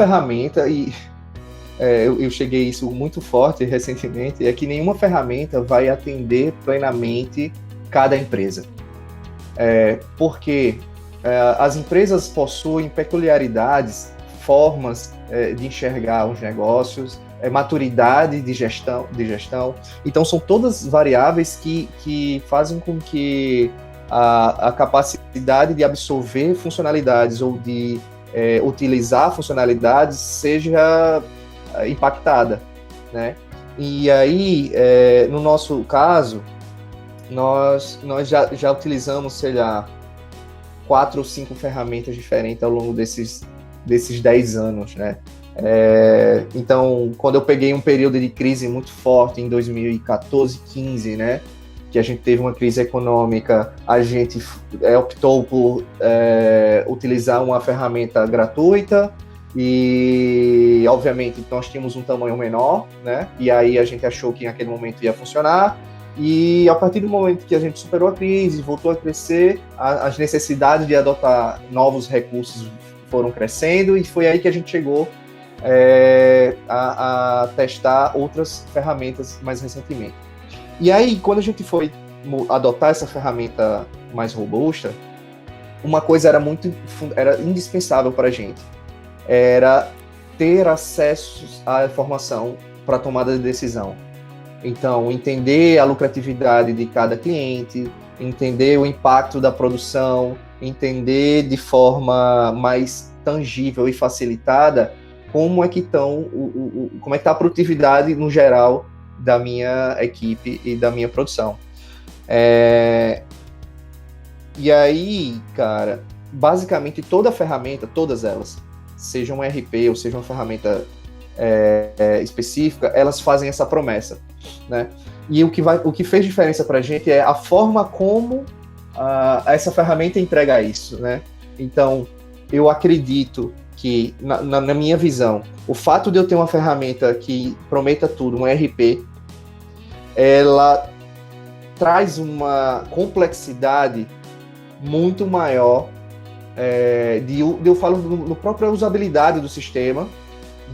ferramenta, e eu cheguei a isso muito forte recentemente, é que nenhuma ferramenta vai atender plenamente cada empresa. Porque as empresas possuem peculiaridades, formas de enxergar os negócios, maturidade de gestão. Então, são todas variáveis que fazem com que a capacidade de absorver funcionalidades ou de utilizar funcionalidades seja impactada, né? E aí, no nosso caso, nós já utilizamos, sei lá, 4 ou 5 ferramentas diferentes ao longo desses 10 anos, né? Então, quando eu peguei um período de crise muito forte em 2014, 15, né? Que a gente teve uma crise econômica, a gente optou por utilizar uma ferramenta gratuita e, obviamente, nós tínhamos um tamanho menor, né? E aí a gente achou que naquele momento ia funcionar. E a partir do momento que a gente superou a crise, voltou a crescer, as necessidades de adotar novos recursos foram crescendo, e foi aí que a gente chegou a testar outras ferramentas mais recentemente. E aí, quando a gente foi adotar essa ferramenta mais robusta, uma coisa era indispensável para a gente, era ter acesso à informação para tomada de decisão. Então, entender a lucratividade de cada cliente, entender o impacto da produção, entender de forma mais tangível e facilitada como é que como é que está a produtividade no geral da minha equipe e da minha produção. E aí, cara, basicamente toda ferramenta, todas elas, seja um ERP ou seja uma ferramenta específica, elas fazem essa promessa, né? E o que fez diferença para a gente é a forma como essa ferramenta entrega isso, né? Então, eu acredito que, na minha visão, o fato de eu ter uma ferramenta que prometa tudo, um ERP, ela traz uma complexidade muito maior, eu falo no própria usabilidade do sistema,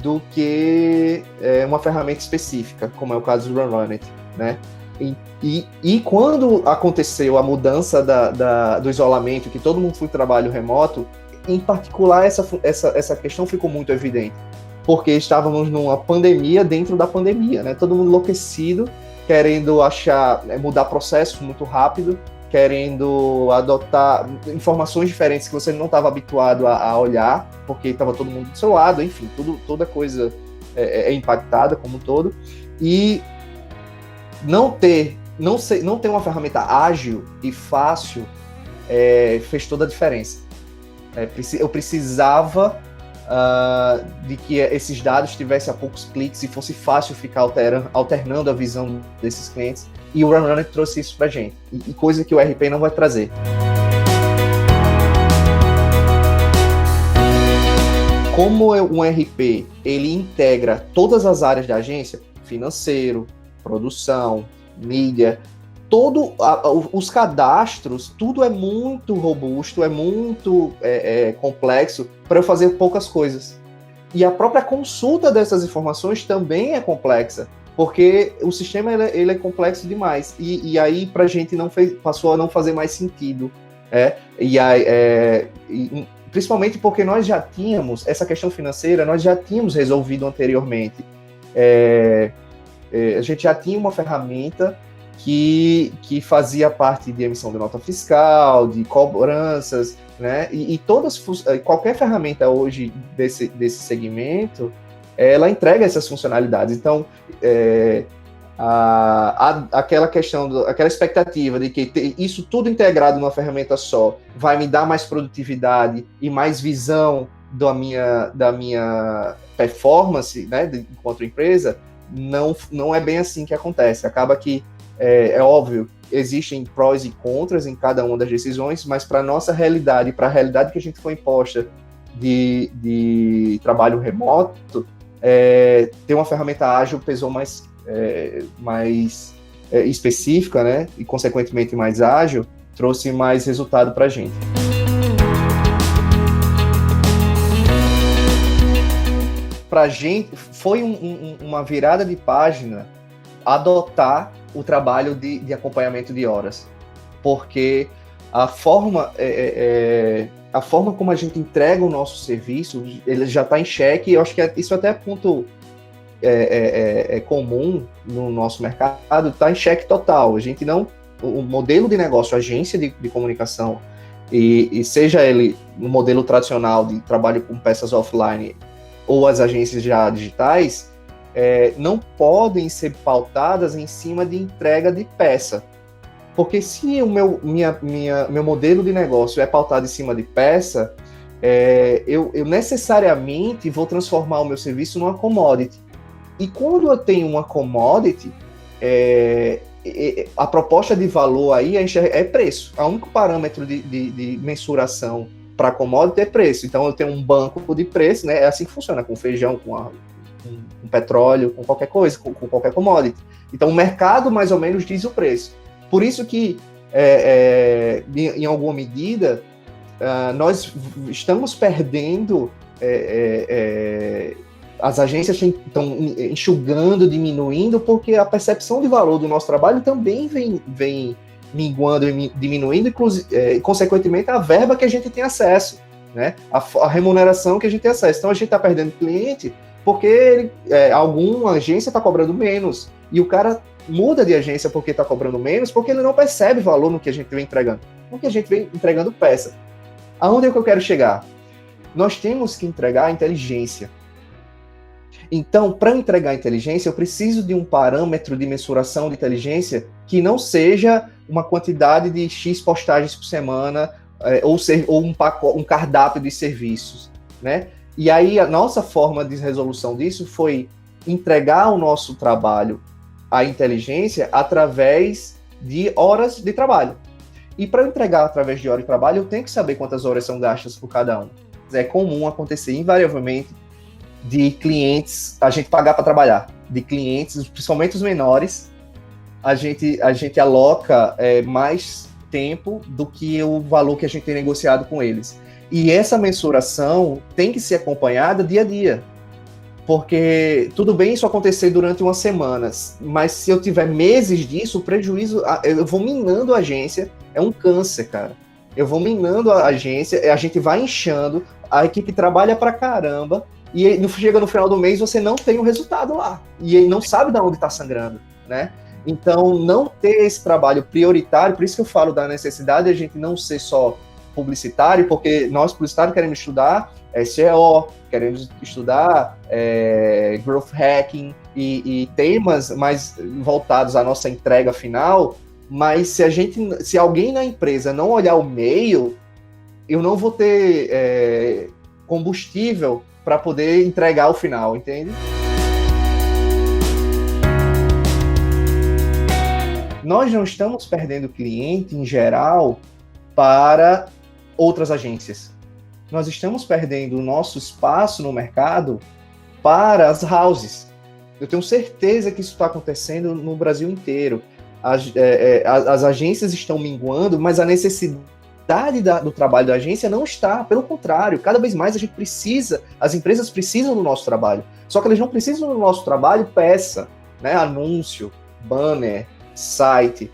do que uma ferramenta específica, como é o caso do Runrunit, né? E quando aconteceu a mudança do isolamento, que todo mundo foi trabalho remoto, em particular essa questão ficou muito evidente, porque estávamos numa pandemia dentro da pandemia, né? Todo mundo enlouquecido, querendo mudar processo muito rápido, querendo adotar informações diferentes que você não estava habituado a olhar, porque estava todo mundo do seu lado, enfim, toda coisa é impactada como um todo, e não ter uma ferramenta ágil e fácil fez toda a diferença. Eu precisava de que esses dados estivessem a poucos cliques e fosse fácil ficar alternando a visão desses clientes, e o Runrunit trouxe isso pra gente, e coisa que o RP não vai trazer. Como um RP, ele integra todas as áreas da agência, financeiro, produção, mídia, os cadastros, tudo é muito robusto, é muito complexo para eu fazer poucas coisas. E a própria consulta dessas informações também é complexa, porque o sistema ele é complexo demais. E aí, para a gente, passou a não fazer mais sentido. Principalmente porque nós já tínhamos, essa questão financeira, nós já tínhamos resolvido anteriormente. A gente já tinha uma ferramenta que fazia parte de emissão de nota fiscal, de cobranças, né? E qualquer ferramenta hoje desse segmento, ela entrega essas funcionalidades. Então, aquela expectativa de que ter isso tudo integrado numa ferramenta só vai me dar mais produtividade e mais visão da minha performance, né, enquanto empresa, não é bem assim que acontece. Acaba que é óbvio, existem prós e contras em cada uma das decisões, mas para a nossa realidade, para a realidade que a gente foi imposta de trabalho remoto, ter uma ferramenta ágil pesou mais específica, né, e consequentemente mais ágil, trouxe mais resultado para a gente. pra gente, foi uma virada de página adotar o trabalho de acompanhamento de horas. Porque a forma como a gente entrega o nosso serviço, ele já está em xeque, e eu acho que isso até é ponto comum no nosso mercado, está em xeque total. A gente não... O modelo de negócio, agência de comunicação, e seja ele no modelo tradicional de trabalho com peças offline ou as agências já digitais, não podem ser pautadas em cima de entrega de peça. Porque se o meu modelo de negócio é pautado em cima de peça, eu necessariamente vou transformar o meu serviço numa commodity. E quando eu tenho uma commodity, a proposta de valor aí é preço. O único parâmetro de mensuração para commodity é preço. Então eu tenho um banco de preço, né? É assim que funciona, com feijão, com petróleo, com qualquer coisa, com qualquer commodity. Então o mercado mais ou menos diz o preço. Por isso que, em alguma medida, nós estamos perdendo, as agências estão enxugando, diminuindo, porque a percepção de valor do nosso trabalho também vem minguando e diminuindo, e, consequentemente, a verba que a gente tem acesso, né? A remuneração que a gente tem acesso. Então, a gente está perdendo cliente porque alguma agência está cobrando menos, e o cara muda de agência porque está cobrando menos, porque ele não percebe valor no que a gente vem entregando. Porque a gente vem entregando peça. Aonde é que eu quero chegar? Nós temos que entregar inteligência. Então, para entregar inteligência, eu preciso de um parâmetro de mensuração de inteligência que não seja uma quantidade de X postagens por semana, ou um cardápio de serviços, né? E aí, a nossa forma de resolução disso foi entregar o nosso trabalho, a inteligência, através de horas de trabalho. E para entregar através de horas de trabalho, eu tenho que saber quantas horas são gastas por cada um. É comum acontecer, invariavelmente, de clientes, a gente pagar para trabalhar. De clientes, principalmente os menores, a gente aloca mais tempo do que o valor que a gente tem negociado com eles. E essa mensuração tem que ser acompanhada dia a dia. Porque tudo bem isso acontecer durante umas semanas, mas se eu tiver meses disso, o prejuízo, eu vou minando a agência, é um câncer, cara. Eu vou minando a agência, a gente vai inchando, a equipe trabalha pra caramba, e chega no final do mês você não tem o resultado lá, e ele não sabe de onde está sangrando, né? Então, não ter esse trabalho prioritário, por isso que eu falo da necessidade de a gente não ser só publicitário, porque nós publicitários queremos estudar SEO, queremos estudar growth hacking e temas mais voltados à nossa entrega final, mas se alguém na empresa não olhar o meio, eu não vou ter combustível para poder entregar o final, entende? Nós não estamos perdendo cliente, em geral, para outras agências. Nós estamos perdendo o nosso espaço no mercado para as houses. Eu tenho certeza que isso está acontecendo no Brasil inteiro. As agências estão minguando, mas a necessidade do trabalho da agência não está. Pelo contrário, cada vez mais as empresas precisam do nosso trabalho. Só que elas não precisam do nosso trabalho peça, né? Anúncio, banner, site.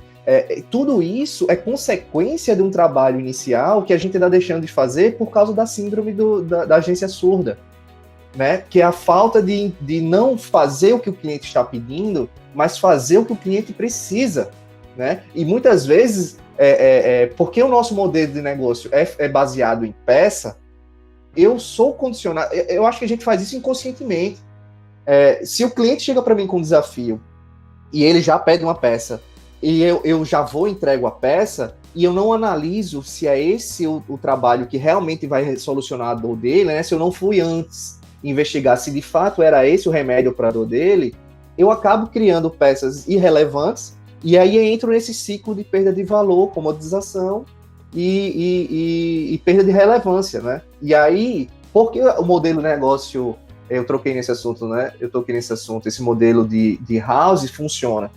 Tudo isso é consequência de um trabalho inicial que a gente está deixando de fazer por causa da síndrome da agência surda, né? Que é a falta de não fazer o que o cliente está pedindo, mas fazer o que o cliente precisa, né? E muitas vezes, porque o nosso modelo de negócio é baseado em peça, eu sou condicionado, eu acho que a gente faz isso inconscientemente. Se o cliente chega para mim com um desafio e ele já pede uma peça, e eu já vou e entrego a peça, e eu não analiso se é esse o trabalho que realmente vai solucionar a dor dele, né? Se eu não fui antes investigar se de fato era esse o remédio para a dor dele, eu acabo criando peças irrelevantes, e aí entro nesse ciclo de perda de valor, comodização e perda de relevância, né? E aí, porque o modelo de negócio, eu toquei nesse assunto, né? Esse modelo de house funciona.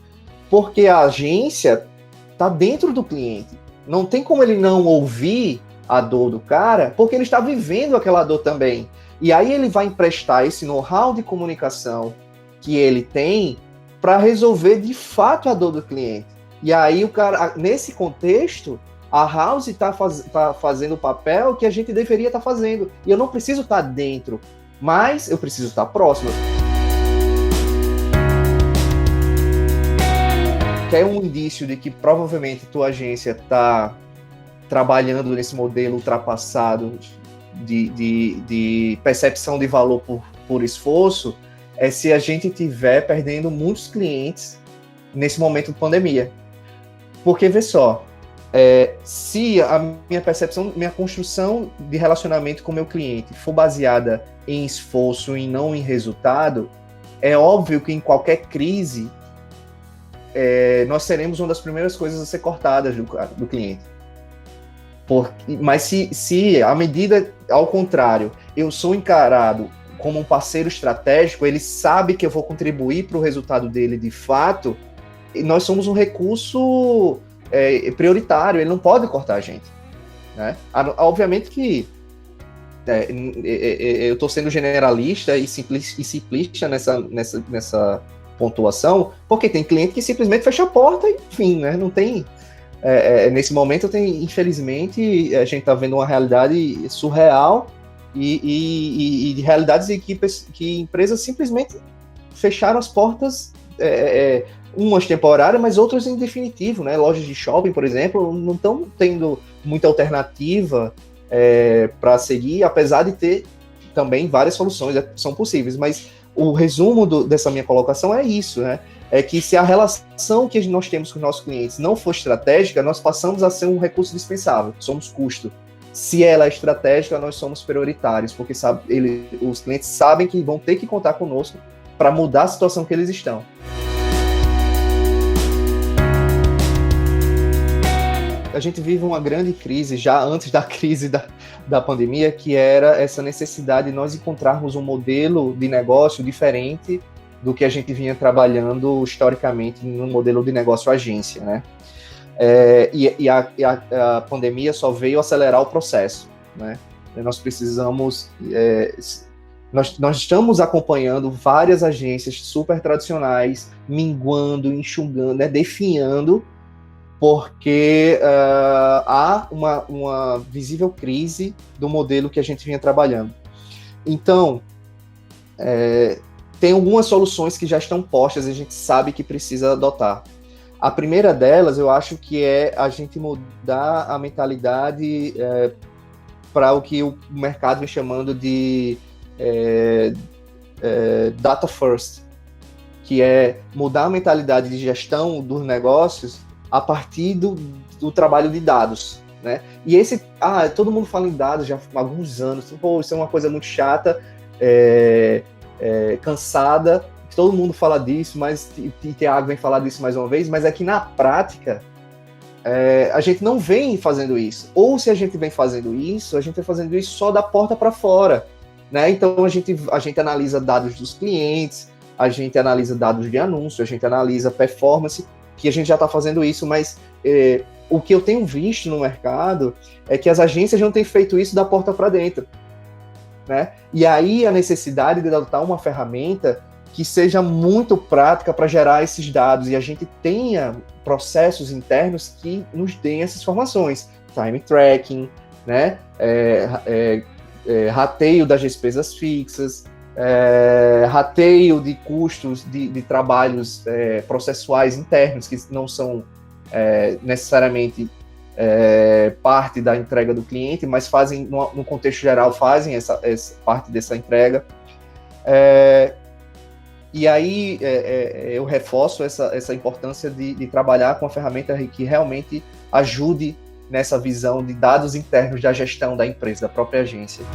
Porque a agência está dentro do cliente. Não tem como ele não ouvir a dor do cara, porque ele está vivendo aquela dor também. E aí ele vai emprestar esse know-how de comunicação que ele tem para resolver de fato a dor do cliente. E aí o cara, nesse contexto, a House está fazendo o papel que a gente deveria estar fazendo. E eu não preciso estar dentro, mas eu preciso estar próximo. Que é um indício de que provavelmente tua agência está trabalhando nesse modelo ultrapassado de percepção de valor por esforço, é se a gente estiver perdendo muitos clientes nesse momento de pandemia. Porque, vê só, se a minha percepção, minha construção de relacionamento com o meu cliente for baseada em esforço e não em resultado, é óbvio que em qualquer crise, nós seremos uma das primeiras coisas a ser cortadas do cliente. Mas se à medida, ao contrário, eu sou encarado como um parceiro estratégico, ele sabe que eu vou contribuir para o resultado dele de fato, e nós somos um recurso prioritário, ele não pode cortar a gente, né? Obviamente que eu estou sendo generalista e simplista nessa pontuação, porque tem cliente que simplesmente fecha a porta e, enfim, né? Não tem... nesse momento, infelizmente, a gente está vendo uma realidade surreal e de realidades que empresas simplesmente fecharam as portas, umas temporárias, mas outras em definitivo, né? Lojas de shopping, por exemplo, não estão tendo muita alternativa para seguir, apesar de ter também várias soluções são possíveis, mas o resumo dessa minha colocação é isso, né? É que se a relação que nós temos com os nossos clientes não for estratégica, nós passamos a ser um recurso dispensável, somos custo. Se ela é estratégica, nós somos prioritários, porque os clientes sabem que vão ter que contar conosco para mudar a situação que eles estão. A gente vive uma grande crise, já antes da crise da pandemia, que era essa necessidade de nós encontrarmos um modelo de negócio diferente do que a gente vinha trabalhando historicamente no modelo de negócio agência, né? E a pandemia só veio acelerar o processo, né? Nós precisamos... nós estamos acompanhando várias agências super tradicionais minguando, enxugando, né, definhando, porque há uma visível crise do modelo que a gente vinha trabalhando. Então, tem algumas soluções que já estão postas e a gente sabe que precisa adotar. A primeira delas, eu acho que é a gente mudar a mentalidade para o que o mercado vem chamando de data first, que é mudar a mentalidade de gestão dos negócios a partir do trabalho de dados, né? E todo mundo fala em dados já há alguns anos, isso é uma coisa muito chata, cansada, todo mundo fala disso, mas Thiago vem falar disso mais uma vez, mas é que na prática a gente não vem fazendo isso, ou se a gente vem fazendo isso, a gente vai fazendo isso só da porta para fora, né? Então a gente analisa dados dos clientes, a gente analisa dados de anúncio, a gente analisa performance, que a gente já está fazendo isso, mas o que eu tenho visto no mercado é que as agências não têm feito isso da porta para dentro, né? E aí a necessidade de adotar uma ferramenta que seja muito prática para gerar esses dados e a gente tenha processos internos que nos deem essas informações, time tracking, né? Rateio das despesas fixas, rateio de custos de trabalhos processuais internos que não são necessariamente parte da entrega do cliente, mas fazem, no contexto geral, fazem essa parte dessa entrega. E aí eu reforço essa importância de trabalhar com uma ferramenta que realmente ajude nessa visão de dados internos da gestão da empresa, da própria agência.